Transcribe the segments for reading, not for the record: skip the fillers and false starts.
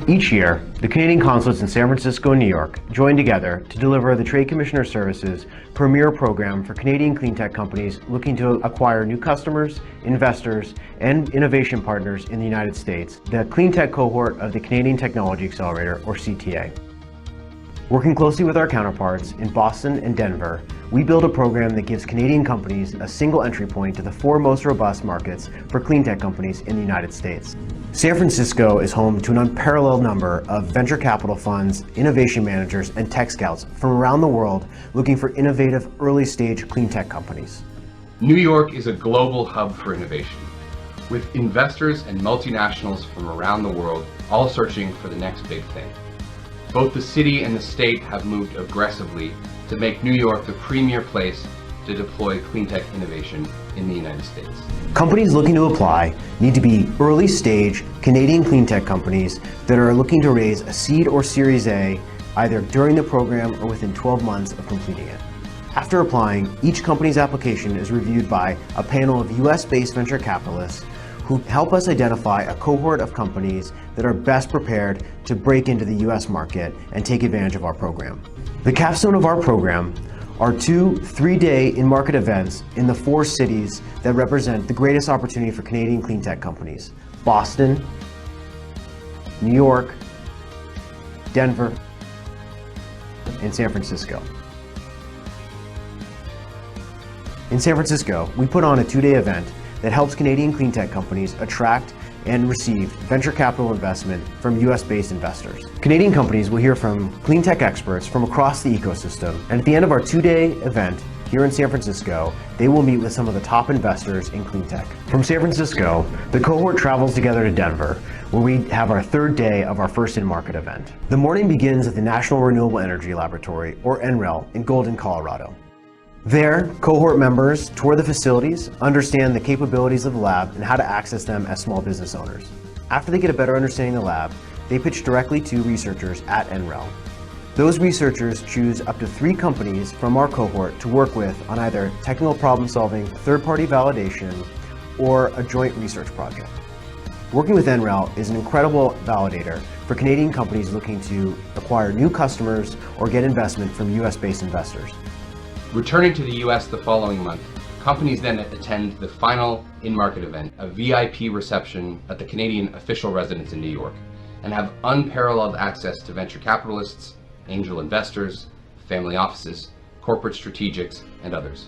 Each year, the Canadian consulates in San Francisco and New York join together to deliver the Trade Commissioner Services premier program for Canadian clean tech companies looking to acquire new customers, investors, and innovation partners in the United States, the clean tech cohort of the Canadian Technology Accelerator, or CTA. Working closely with our counterparts in Boston and Denver, we build a program that gives Canadian companies a single entry point to the 4 most robust markets for clean tech companies in the United States. San Francisco is home to an unparalleled number of venture capital funds, innovation managers, and tech scouts from around the world looking for innovative early-stage clean tech companies. New York is a global hub for innovation, with investors and multinationals from around the world all searching for the next big thing. Both the city and the state have moved aggressively to make New York the premier place to deploy clean tech innovation in the United States. Companies looking to apply need to be early stage Canadian clean tech companies that are looking to raise a seed or Series A either during the program or within 12 months of completing it. After applying, each company's application is reviewed by a panel of US-based venture capitalists who help us identify a cohort of companies that are best prepared to break into the US market and take advantage of our program. The capstone of our program are 2 3-day in-market events in the 4 cities that represent the greatest opportunity for Canadian clean tech companies: Boston, New York, Denver, and San Francisco. In San Francisco, we put on a 2-day event that helps Canadian clean tech companies attract and receive venture capital investment from US-based investors. Canadian companies will hear from clean tech experts from across the ecosystem, and at the end of our 2-day event here in San Francisco, they will meet with some of the top investors in clean tech. From San Francisco, the cohort travels together to Denver, where we have our 3rd day of our first in-market event. The morning begins at the National Renewable Energy Laboratory, or NREL, in Golden, Colorado. There, cohort members tour the facilities, understand the capabilities of the lab, and how to access them as small business owners. After they get a better understanding of the lab, they pitch directly to researchers at NREL. Those researchers choose up to 3 companies from our cohort to work with on either technical problem solving, third-party validation, or a joint research project. Working with NREL is an incredible validator for Canadian companies looking to acquire new customers or get investment from US-based investors. Returning to the US the following month, companies then attend the final in-market event, a VIP reception at the Canadian official residence in New York, and have unparalleled access to venture capitalists, angel investors, family offices, corporate strategics, and others.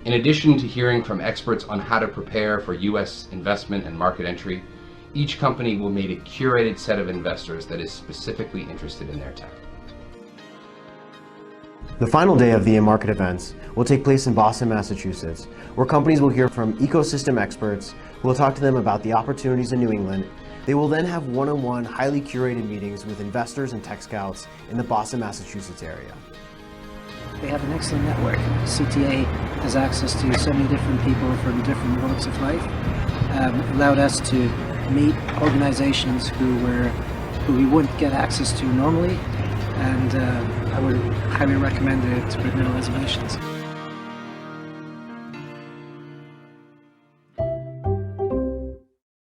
In addition to hearing from experts on how to prepare for US investment and market entry, each company will meet a curated set of investors that is specifically interested in their tech. The final day of the in-market events will take place in Boston, Massachusetts, where companies will hear from ecosystem experts who will talk to them about the opportunities in New England. They will then have one-on-one, highly curated meetings with investors and tech scouts in the Boston, Massachusetts area. They have an excellent network. CTA has access to so many different people from different walks of life. Allowed us to meet organizations who we wouldn't get access to normally, and I would highly recommend it with no reservations.